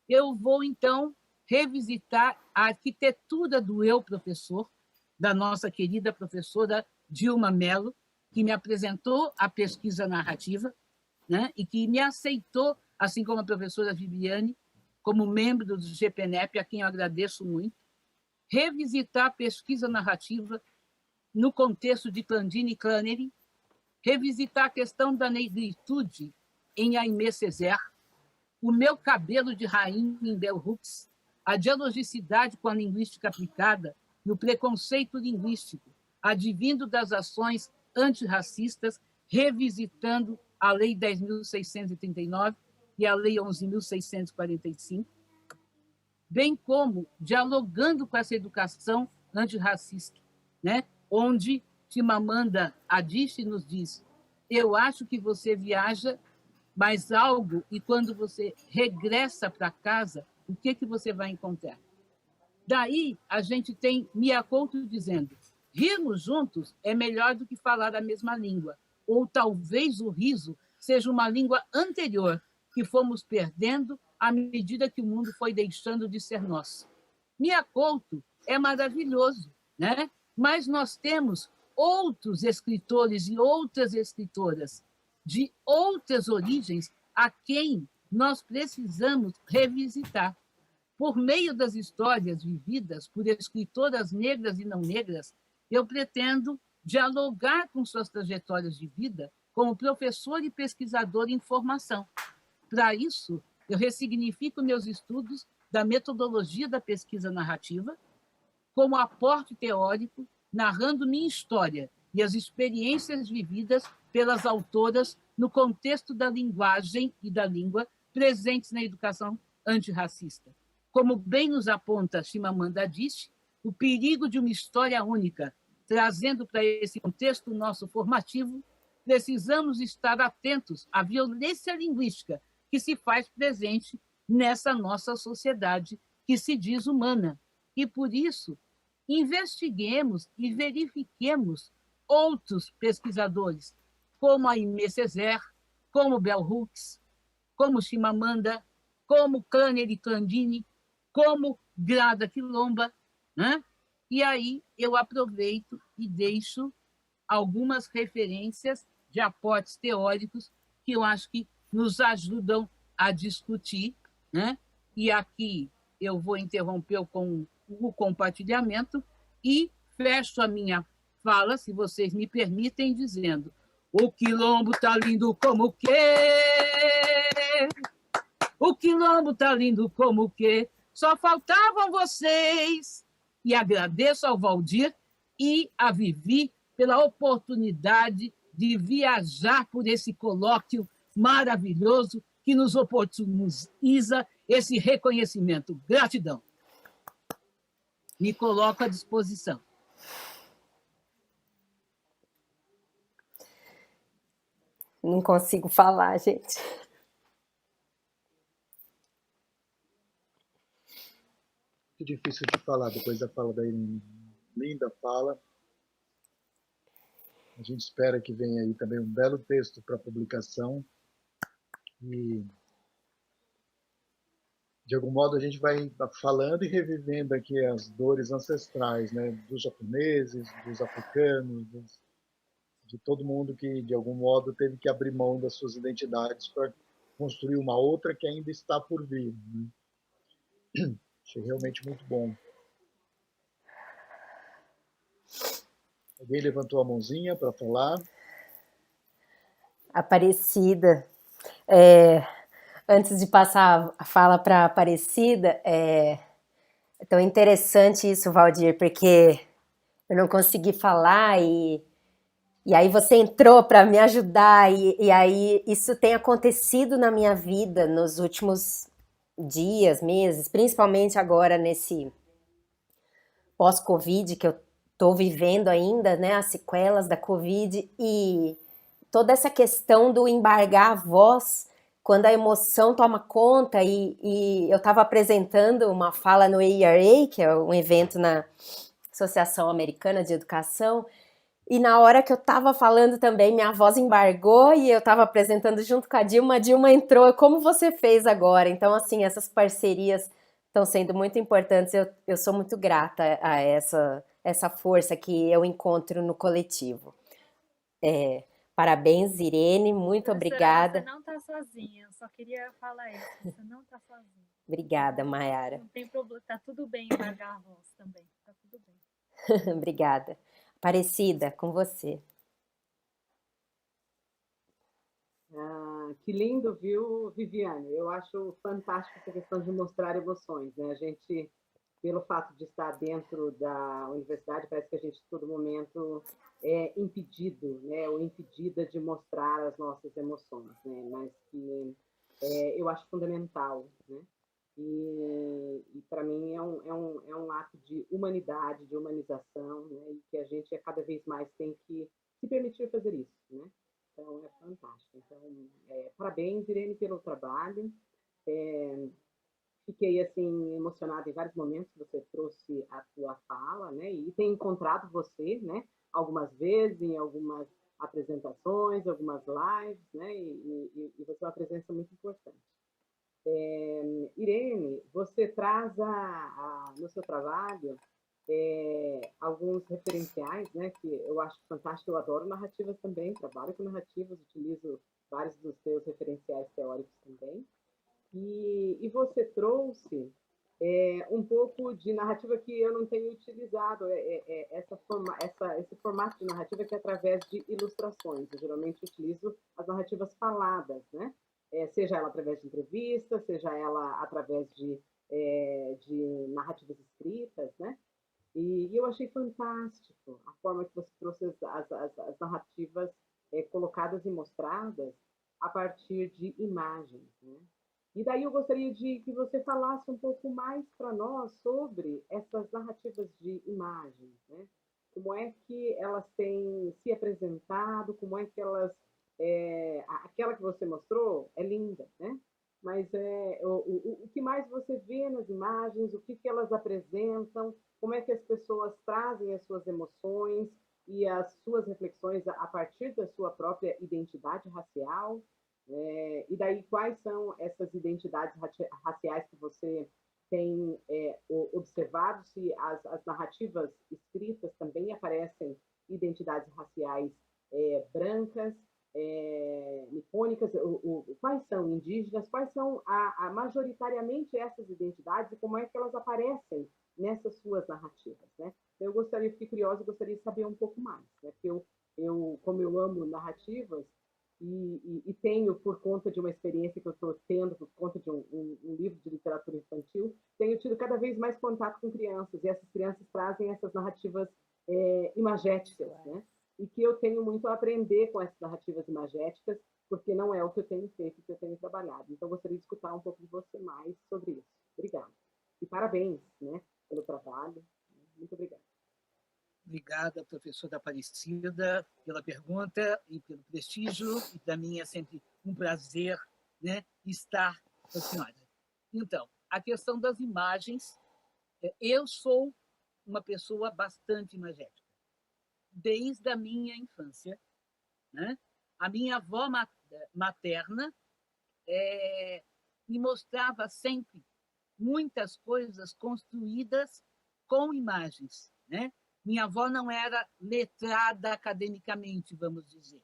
eu vou, então, revisitar a arquitetura do eu professor, da nossa querida professora Dilma Mello, que me apresentou a pesquisa narrativa, né, e que me aceitou, assim como a professora Viviane, como membro do GPNEP, a quem eu agradeço muito, revisitar a pesquisa narrativa no contexto de Clandine e Clannery, revisitar a questão da negritude em Aimé Césaire, o meu cabelo de rainha em Bell Hooks, a dialogicidade com a linguística aplicada e o preconceito linguístico, advindo das ações antirracistas, revisitando a Lei 10.639 e a Lei 11.645, bem como dialogando com essa educação antirracista, né? Onde Chimamanda Adichie nos diz, eu acho que você viaja mais algo e quando você regressa para casa, o que você vai encontrar? Daí a gente tem Mia Couto dizendo, rirmos juntos é melhor do que falar a mesma língua, ou talvez o riso seja uma língua anterior que fomos perdendo à medida que o mundo foi deixando de ser nosso. Mia Couto é maravilhoso, né? Mas nós temos outros escritores e outras escritoras de outras origens a quem nós precisamos revisitar. Por meio das histórias vividas por escritoras negras e não negras, eu pretendo dialogar com suas trajetórias de vida como professor e pesquisador em formação. Para isso, eu ressignifico meus estudos da metodologia da pesquisa narrativa como aporte teórico, narrando minha história e as experiências vividas pelas autoras no contexto da linguagem e da língua presentes na educação antirracista. Como bem nos aponta Chimamanda Adichie, o perigo de uma história única, trazendo para esse contexto nosso formativo, precisamos estar atentos à violência linguística que se faz presente nessa nossa sociedade que se diz humana. E, por isso, investiguemos e verifiquemos outros pesquisadores, como a Aimé Césaire, como Bell Hooks, como Chimamanda, como Clancy Clandini, como Grada Quilomba, né? E aí eu aproveito e deixo algumas referências de aportes teóricos que eu acho que nos ajudam a discutir, né? E aqui eu vou interromper com o compartilhamento e fecho a minha fala, se vocês me permitem, dizendo: o quilombo tá lindo como o quê? O quilombo tá lindo como o quê? Só faltavam vocês. E agradeço ao Valdir e a Vivi pela oportunidade de viajar por esse colóquio maravilhoso que nos oportuniza esse reconhecimento. Gratidão. Me coloco à disposição. Não consigo falar, gente. Muito difícil de falar depois da fala da Irene. Linda fala. A gente espera que venha aí também um belo texto para publicação. E, de algum modo, a gente vai falando e revivendo aqui as dores ancestrais, né? Dos japoneses, dos africanos, de todo mundo que, de algum modo, teve que abrir mão das suas identidades para construir uma outra que ainda está por vir, né? Achei realmente muito bom. Alguém levantou a mãozinha para falar? Aparecida. Antes de passar a fala para Aparecida, é tão interessante isso, Valdir, porque eu não consegui falar e aí você entrou para me ajudar e aí isso tem acontecido na minha vida nos últimos dias, meses, principalmente agora nesse pós-Covid que eu estou vivendo ainda, né, as sequelas da Covid e toda essa questão do embargar a voz quando a emoção toma conta e eu estava apresentando uma fala no AERA, que é um evento na Associação Americana de Educação, e na hora que eu estava falando também, minha voz embargou e eu estava apresentando junto com a Dilma entrou, como você fez agora. Então, assim, essas parcerias estão sendo muito importantes, eu sou muito grata a essa força que eu encontro no coletivo. Parabéns, Irene, muito obrigada. Você não está sozinha, eu só queria falar isso, você não está sozinha. Obrigada, Mayara. Não tem problema, tá tudo bem embargar a voz também, tá tudo bem. Obrigada. Aparecida, com você. Que lindo, viu, Viviane? Eu acho fantástico essa questão de mostrar emoções, né? A gente, pelo fato de estar dentro da universidade, parece que a gente, a todo momento, é impedido, né? Ou impedida de mostrar as nossas emoções, né? Mas que eu acho fundamental, né? E para mim é um ato de humanidade, de humanização, né? E que a gente cada vez mais tem que se permitir fazer isso, né? Então, é fantástico. Então, parabéns, Irene, pelo trabalho. Fiquei, assim, emocionada em vários momentos que você trouxe a sua fala, né? E tenho encontrado você, né? Algumas vezes, em algumas apresentações, algumas lives, né? E você é uma presença muito importante. Irene, você traz no seu trabalho alguns referenciais, né, que eu acho fantástico, eu adoro narrativas também, trabalho com narrativas, utilizo vários dos seus referenciais teóricos também, e você trouxe um pouco de narrativa que eu não tenho utilizado, esse formato de narrativa que é através de ilustrações. Eu geralmente utilizo as narrativas faladas, né? Seja ela através de entrevistas, seja ela através de narrativas escritas, né? E eu achei fantástico a forma que você trouxe as narrativas colocadas e mostradas a partir de imagens, né? E daí eu gostaria de que você falasse um pouco mais para nós sobre essas narrativas de imagens, né? Como é que elas têm se apresentado, como é que elas... aquela que você mostrou é linda, né? Mas o que mais você vê nas imagens, o que elas apresentam, como é que as pessoas trazem as suas emoções e as suas reflexões a partir da sua própria identidade racial. E daí, quais são essas identidades raciais que você tem observado? Se as narrativas escritas também aparecem identidades raciais brancas, nipônicas, quais são indígenas, quais são majoritariamente essas identidades e como é que elas aparecem nessas suas narrativas, né? Eu fiquei curiosa, gostaria de saber um pouco mais, né? Porque como eu amo narrativas, e tenho, por conta de uma experiência que eu estou tendo, por conta de um livro de literatura infantil, tenho tido cada vez mais contato com crianças, e essas crianças trazem essas narrativas imagéticas, né? E que eu tenho muito a aprender com essas narrativas imagéticas, porque não é o que eu tenho feito, o que eu tenho trabalhado. Então, gostaria de escutar um pouco de você mais sobre isso. Obrigada. E parabéns, né, pelo trabalho. Muito obrigada. Obrigada, professora Aparecida, pela pergunta e pelo prestígio. E para mim é sempre um prazer, né, estar com a senhora. Então, a questão das imagens, eu sou uma pessoa bastante imagética, desde a minha infância, né? A minha avó materna me mostrava sempre muitas coisas construídas com imagens, né? Minha avó não era letrada academicamente, vamos dizer.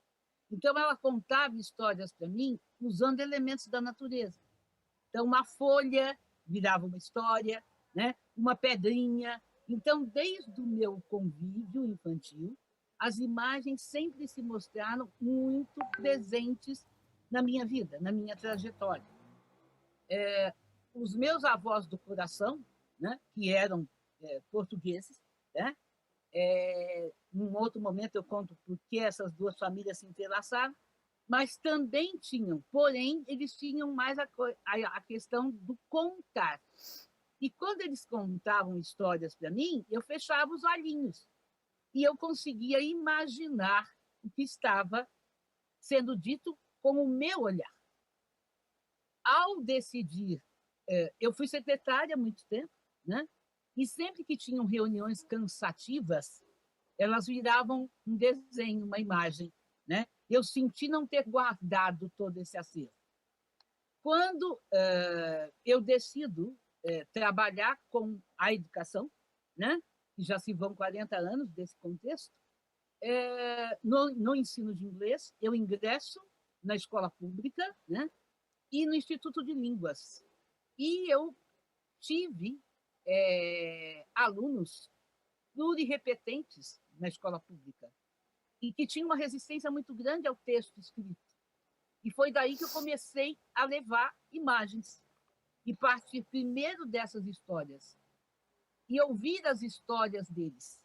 Então, ela contava histórias para mim usando elementos da natureza. Então, uma folha virava uma história, né? Uma pedrinha. Então, desde o meu convívio infantil, as imagens sempre se mostraram muito presentes na minha vida, na minha trajetória. Os meus avós do coração, né? Que eram portugueses, né? Num outro momento eu conto por que essas duas famílias se entrelaçaram, mas também tinham, porém, eles tinham mais a questão do contar. E quando eles contavam histórias para mim, eu fechava os olhinhos e eu conseguia imaginar o que estava sendo dito com o meu olhar. Ao decidir, eu fui secretária há muito tempo, né? E sempre que tinham reuniões cansativas, elas viravam um desenho, uma imagem, né? Eu senti não ter guardado todo esse acervo. Quando eu decido trabalhar com a educação, né? E já se vão 40 anos desse contexto, no ensino de inglês, eu ingresso na escola pública, né? E no Instituto de Línguas. E eu tive alunos plurirrepetentes na escola pública e que tinham uma resistência muito grande ao texto escrito. E foi daí que eu comecei a levar imagens e partir primeiro dessas histórias e ouvir as histórias deles.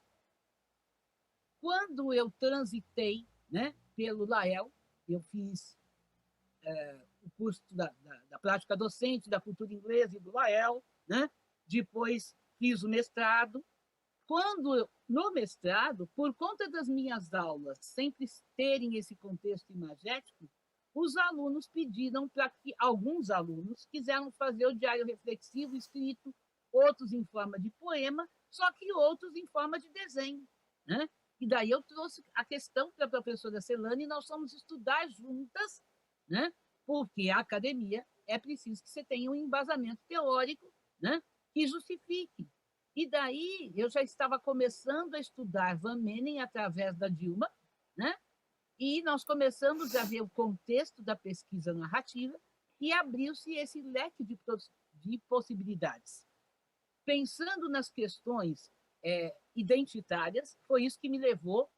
Quando eu transitei, né, pelo Lael, eu fiz o curso da prática docente da cultura inglesa e do Lael, né? Depois fiz o mestrado. Quando, no mestrado, por conta das minhas aulas sempre terem esse contexto imagético, os alunos pediram para que, alguns alunos quiseram fazer o diário reflexivo escrito, outros em forma de poema, só que outros em forma de desenho, né? E daí eu trouxe a questão para a professora Celane e nós fomos estudar juntas, né? Porque a academia é preciso que você tenha um embasamento teórico, né? Que justifique. E daí eu já estava começando a estudar Van Meenen através da Dilma, né? E nós começamos a ver o contexto da pesquisa narrativa e abriu-se esse leque de possibilidades. Pensando nas questões identitárias, foi isso que me levou